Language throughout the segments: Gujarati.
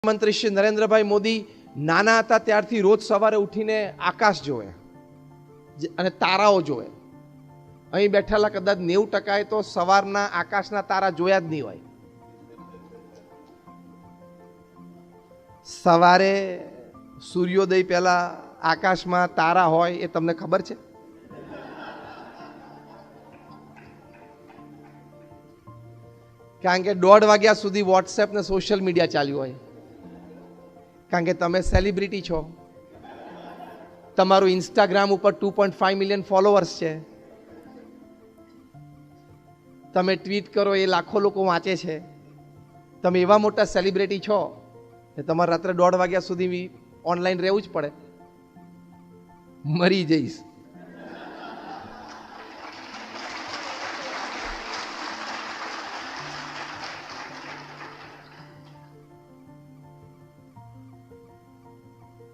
મંત્રી શ્રી નરેન્દ્રભાઈ મોદી નાના હતા ત્યારથી રોજ સવારે ઉઠીને આકાશ જોવે અને તારાઓ જોવે. અહીં બેઠેલા કદાચ 90% તો સવારના આકાશના તારા જોયા જ નહીં હોય. સવારે સૂર્યોદય પહેલા આકાશમાં તારા હોય એ તમને ખબર છે? કારણ કે 1:30 વાગ્યા સુધી વોટ્સએપ ને સોશિયલ મીડિયા ચાલ્યું હોય. કારણ કે તમે સેલિબ્રિટી છો, તમારું ઇન્સ્ટાગ્રામ ઉપર 2.5 મિલિયન ફોલોવર્સ છે, તમે ટ્વીટ કરો એ લાખો લોકો વાંચે છે, તમે એવા મોટા સેલિબ્રિટી છો કે તમારે રાત્રે 1:30 વાગ્યા સુધી ઓનલાઈન રહેવું જ પડે. મરી જઈશ.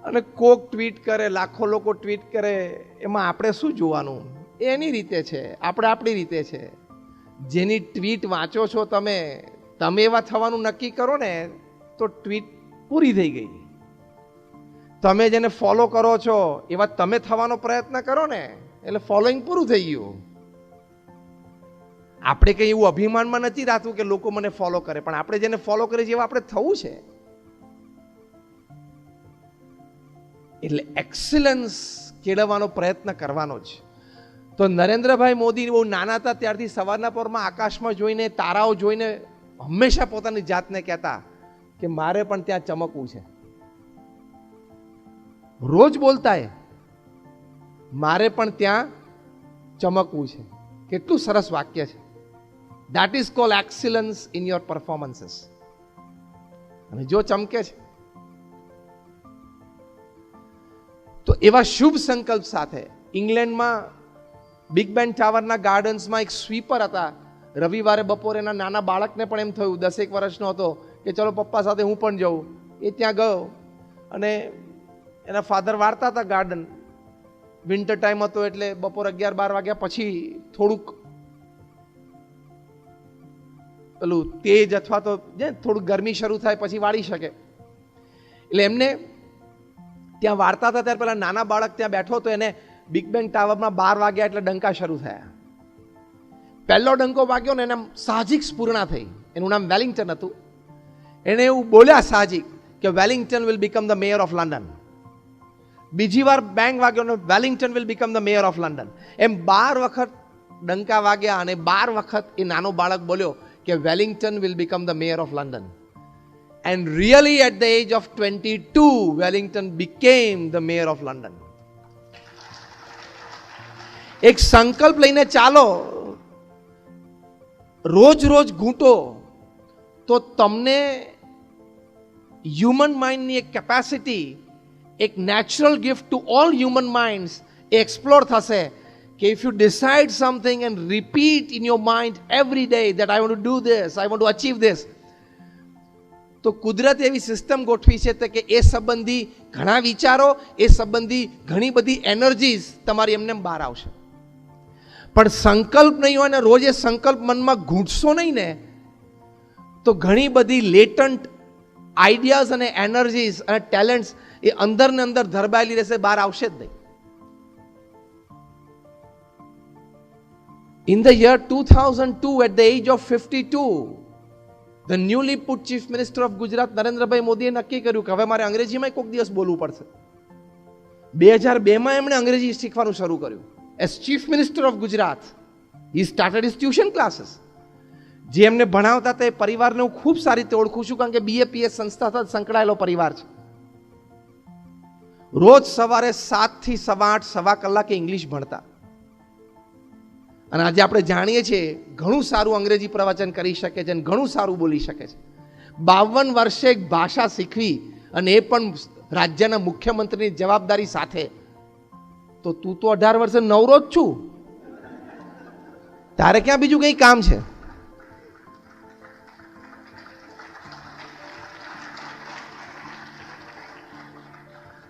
અને કોક ટ્વીટ કરે, લાખો લોકો ટ્વીટ કરે, એમાં આપણે શું જોવાનું? એની રીતે છે, આપણે આપણી રીતે છે. જેની ટ્વીટ વાંચો છો તમે એવા થવાનું નક્કી કરો ને તો ટ્વીટ પૂરી થઈ ગઈ. તમે જેને ફોલો કરો છો એવા તમે થવાનો પ્રયત્ન કરો ને એટલે ફોલોઈંગ પૂરું થઈ ગયું. આપણે કંઈ એવું અભિમાનમાં નથી રાખવું કે લોકો મને ફોલો કરે, પણ આપણે જેને ફોલો કરે જેવા આપણે થવું છે. એટલે એક્સલન્સ કેળવવાનો પ્રયત્ન કરવાનો જ. તો નરેન્દ્રભાઈ મોદી બહુ નાના હતા ત્યારથી સવારના પરમાં આકાશમાં જોઈને, તારાઓ જોઈને હંમેશા પોતાની જાતને કહેતા કે મારે પણ ત્યાં ચમકવું છે. રોજ બોલતા એ મારે પણ ત્યાં ચમકવું છે. કેટલું સરસ વાક્ય છે. That is called excellence in your performances. અને જો ચમકે છે તો એવા શુભ સંકલ્પ સાથે ઇંગ્લેન્ડમાં બિગ બેન ટાવરના ગાર્ડન્સમાં એક સ્વીપર હતા. રવિવારે બપોરે એના નાના બાળકને પણ એમ થયું, 10 વર્ષનો હતો, કે ચલો પપ્પા સાથે હું પણ જાઉં. એ ત્યાં ગયો અને એના ફાધર વાળતા હતા ગાર્ડન. વિન્ટર ટાઈમ હતો એટલે બપોર 11-12 વાગ્યા પછી થોડુંક પેલું તેજ અથવા તો થોડુંક ગરમી શરૂ થાય પછી વાળી શકે. એટલે એમને ત્યાં વાર્તા હતા ત્યારે પેલા નાના બાળક ત્યાં બેઠો હતો. એને બિગ બેન ટાવરમાં 12 વાગ્યા એટલે ડંકા શરૂ થયા. પહેલો ડંકો વાગ્યો ને એને સાહજિક સ્ફૂર્ણા થઈ. એનું નામ વેલિંગ્ટન હતું. એને એવું બોલ્યા સાહજિક કે Wellington will become the mayor of London. બીજી વાર બેંગ વાગ્યો ને Wellington will become the mayor of London. એમ 12 વખત ડંકા વાગ્યા અને 12 વખત એ નાનો બાળક બોલ્યો કે Wellington will become the mayor of London. And really at the age of 22, Wellington became the mayor of London. એક સંકલ્પ લઈને ચાલો, રોજ ઘૂંટો તો તમને હ્યુમન માઇન્ડની એક કેપેસિટી, એક natural gift to all human minds A explore થશે કે if you decide something and repeat in your mind every day that I want to do this, I want to achieve this, તો કુદરતે એવી સિસ્ટમ ગોઠવી છે કે એ સંબંધી ઘણા વિચારો, એ સંબંધી ઘણી બધી એનર્જીઝ તમારી એમને બહાર આવશે. પણ સંકલ્પ નહીં હોય ને રોજ એ સંકલ્પ મનમાં ઘૂંટશો નહીં ને તો ઘણી બધી લેટન્ટ આઈડિયાઝ અને એનર્જીઝ અને ટેલેન્ટ્સ એ અંદર ને અંદર ધરબાયેલી રહેશે, બહાર આવશે જ નહીં. In the year 2002, at the age of 52, the newly put Chief Minister of Gujarat, Narendrabhai મોદીએ નક્કી કર્યું કે હવે મારે અંગ્રેજીમાં કોઈક દિવસ બોલવું પડશે. 2002માં એમણે અંગ્રેજી શીખવાનું શરૂ કર્યું. As chief minister of Gujarat he started his tuition classes. જે એમને ભણાવતા તે પરિવારને હું ખૂબ સારી રીતે ઓળખું છું, કારણ કે BAPS સંસ્થા સાથે સંકળાયેલો પરિવાર છે. રોજ સવારે 7 થી 8:15 સવા કલાકે ઇંગ્લિશ ભણતા. અને આજે આપણે જાણીએ છીએ ઘણું સારું અંગ્રેજી પ્રવચન કરી શકે છે અને ઘણું સારું બોલી શકે છે. 52 વર્ષે એક ભાષા શીખવી અને એ પણ રાજ્યના મુખ્યમંત્રીની જવાબદારી સાથે. તો તું તો 18 વર્ષે નવરો જ છું, તારે ક્યાં બીજું કંઈ કામ છે?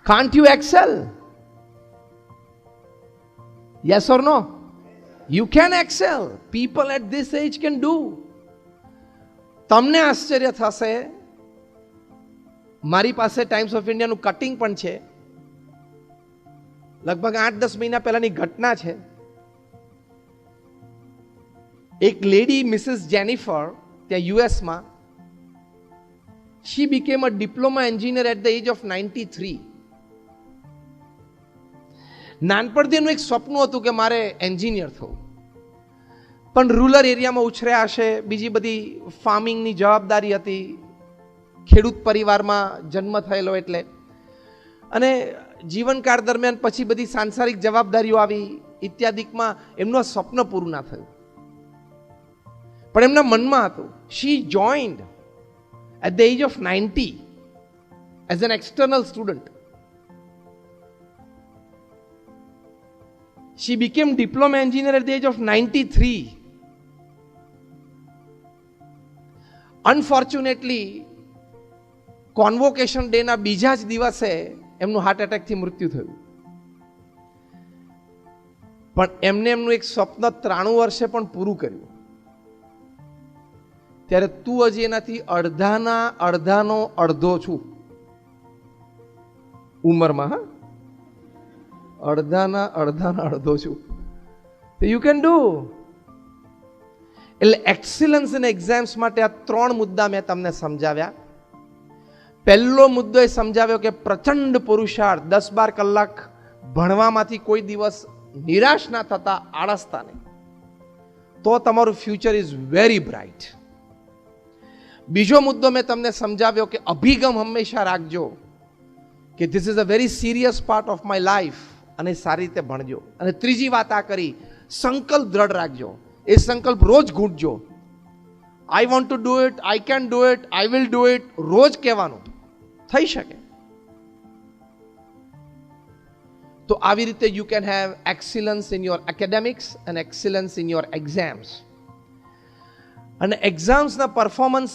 Can't you excel? Yes or no? You can excel. People at this age can do. તમને આશ્ચર્ય થશે મારી પાસે ટાઈમ્સ ઓફ ઇન્ડિયાનું કટિંગ પણ છે, લગભગ 8-10 મહિના પહેલાની ઘટના છે. એક લેડી મિસિસ જેનિફર ત્યાં યુએસમાં, she became a diploma engineer at the age of 93. નાનપણથી એનું એક સ્વપ્ન હતું કે મારે એન્જિનિયર થવું, પણ રૂરલ એરિયામાં ઉછર્યા હશે, બીજી બધી ફાર્મિંગની જવાબદારી હતી, ખેડૂત પરિવારમાં જન્મ થયેલો એટલે, અને જીવનકાળ દરમિયાન પછી બધી સાંસારિક જવાબદારીઓ આવી ઇત્યાદિકમાં એમનું સ્વપ્ન પૂરું ના થયું. પણ એમના મનમાં હતું. શી joined at the age of 90 as an external student. She became diploma engineer at the age of 93. Unfortunately, convocation day ના બીજા જ દિવસે એમનું હાર્ટ એટેકથી મૃત્યુ થયું. પણ એમનું એક સ્વપ્ન 93 વર્ષે પણ પૂરું કર્યું. ત્યારે તું હજી એનાથી અડધાનો અડધો છું ઉંમરમાં. હા, અડધાનો અડધો છું. You can do. એટલે એક્સિલન્સ ઇન એક્ઝામ્સ માટે આ 3 મુદ્દા મેં તમને સમજાવ્યા. પહેલો મુદ્દો એ સમજાવ્યો કે પ્રચંડ પુરુષાર્થ, 10-12 કલાક ભણવામાંથી કોઈ દિવસ નિરાશ ના થતા, આળસતા નહીં, તો તમારું ફ્યુચર ઇઝ વેરી બ્રાઇટ. બીજો મુદ્દો મેં તમને સમજાવ્યો કે અભિગમ હંમેશા રાખજો કે this is a very serious part of my life, અને સારી રીતે ભણજો. અને ત્રીજી વાત આ કરી, સંકલ્પ દ્રઢ રાખજો. એ સંકલ્પ રોજ ગૂંથજો. I want to do it, I can do it, I will do it, રોજ કહેવાનું. થઈ શકે તો આવી રીતે you can have excellence in your academics and excellence in your exams. અને એક્ઝામ્સના પરફોર્મન્સ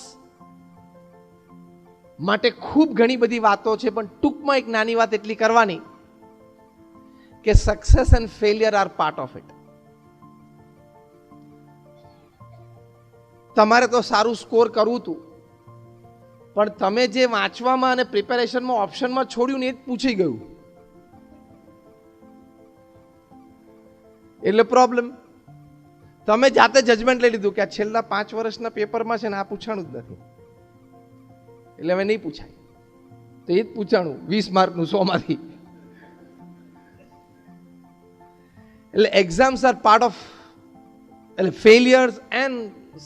માટે ખૂબ ઘણી બધી વાતો છે, પણ ટૂંકમાં એક નાની વાત એટલી કરવાની કે success and failure are part of it. તમારે તો સારું સ્કોર કરવું હતું, પણ તમે જે વાંચવામાં અને પ્રિપેરેશનમાં ઓપ્શનમાં છોડ્યું ને એ જ પૂછી ગયું, એટલે પ્રોબ્લેમ. તમે જાતે જજમેન્ટ લઈ લીધું કે આ છેલ્લા 5 વર્ષના પેપરમાં છે ને આ પૂછાણું જ નથી, એટલે હવે નહીં પૂછાય, તો એ જ પૂછાણું 20 માર્કનું 100 માંથી. એટલે એક્ઝામ્સ આર પાર્ટ ઓફ, એટલે failures and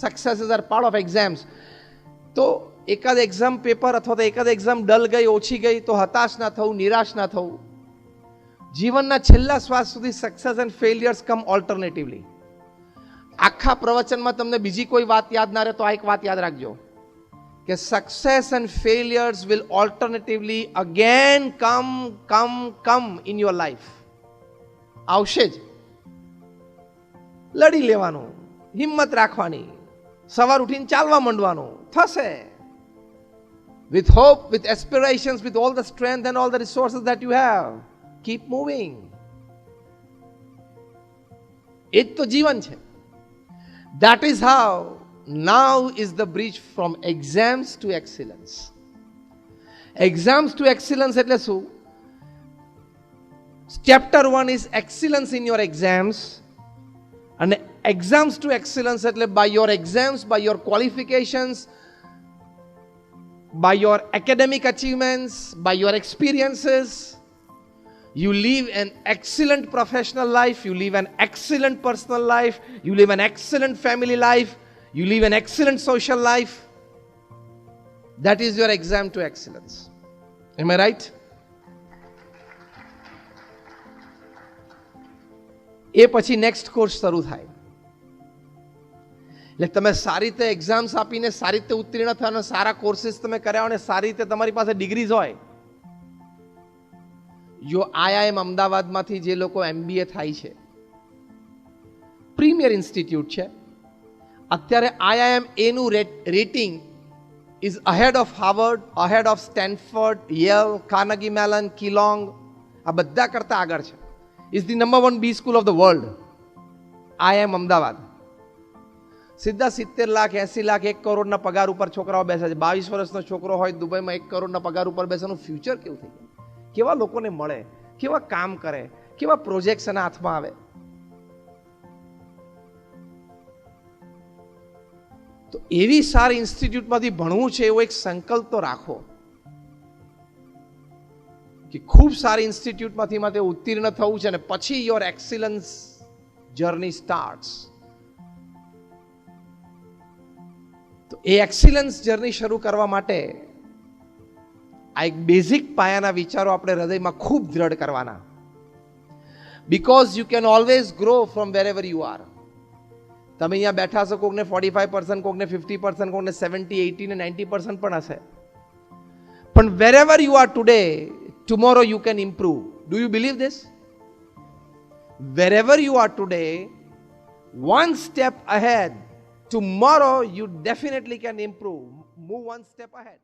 successes are part of exams. તો એકાદ એક્ઝામ પેપર અથવા તો એકાદ એક્ઝામ ડલ ગઈ, ઓછી ગઈ, તો હતાશ ના થવું, નિરાશ ના થવું. જીવનના છેલ્લા શ્વાસ સુધી સક્સેસ એન્ડ ફેલિયર્સ કમ ઓલ્ટરનેટિવલી. આખા પ્રવચનમાં તમને બીજી કોઈ વાત યાદ ના રહે તો આ એક વાત યાદ રાખજો કે success and failures will alternatively again come in your life. આવશે જ. લડી લેવાનું, હિંમત રાખવાની, સવાર ઉઠીને ચાલવા માંડવાનું, થશે. With hope, with aspirations, with all the strength and all the resources that you have, keep moving. એ જ તો જીવન છે. That is how now is the bridge from exams to excellence. Exams to excellence એટલે શું? Chapter 1 is excellence in your exams, and exams to excellence એટલે by your exams, by your qualifications, by your academic achievements, by your experiences, you live an excellent professional life, you live an excellent personal life, you live an excellent family life, you live an excellent social life. That is your exam to excellence. Am I right? એ પછી નેક્સ્ટ કોર્સ શરૂ થાય. એટલે તમે સારી રીતે એક્ઝામ્સ આપીને સારી રીતે ઉત્તીર્ણ થયા અને સારા કોર્સીસ તમે કર્યા અને સારી રીતે તમારી પાસે ડિગ્રીઝ હોય. જો આઈઆઈએમ અમદાવાદમાંથી જે લોકો એમબીએ થાય છે, પ્રીમિયર ઇન્સ્ટિટ્યૂટ છે, અત્યારે આઈઆઈએમ એનું rating is ahead of Harvard, ahead of Stanford, Yale, Carnegie Mellon, Kellogg, આ બધા કરતા આગળ છે. Is the number 1 B school of the world, IIM Ahmedabad. સીધા 70 લાખ 80 લાખ 1 કરોડના પગાર ઉપર છોકરાઓ બેસે છે. 22 વર્ષનો છોકરો હોય દુબઈમાં 1 કરોડના પગાર ઉપર બેસવાનું ફ્યુચર કેવું થઈ જાય? કેવા લોકોને મળે, કેવા કામ કરે, કેવા પ્રોજેક્ટ્સ એના હાથમાં આવે. તો એવી સારી ઇન્સ્ટિટ્યૂટમાંથી ભણવું છે એવો એક સંકલ્પ તો રાખો કે ખૂબ સારી ઇન્સ્ટિટ્યૂટમાંથી માટે ઉત્તીર્ણ થવું છે અને પછી યોર એક્સિલન્સ જર્ની સ્ટાર્ટ્સ. તો એ એક્સિલન્સ જર્ની શરૂ કરવા માટે આ એક બેઝિક પાયાના વિચારો આપણે હૃદયમાં ખૂબ દ્રઢ કરવાના. Because you can always grow from વેરેવર you are. તમે અહીંયા બેઠા છો, કોકને 45%, કોકને 50%, કોકને 70, 80 ને 90% પણ હશે. પણ વેરેવર you are today, tomorrow you can improve. Do you believe this? Wherever you are today, one step ahead, tomorrow you definitely can improve. Move one step ahead.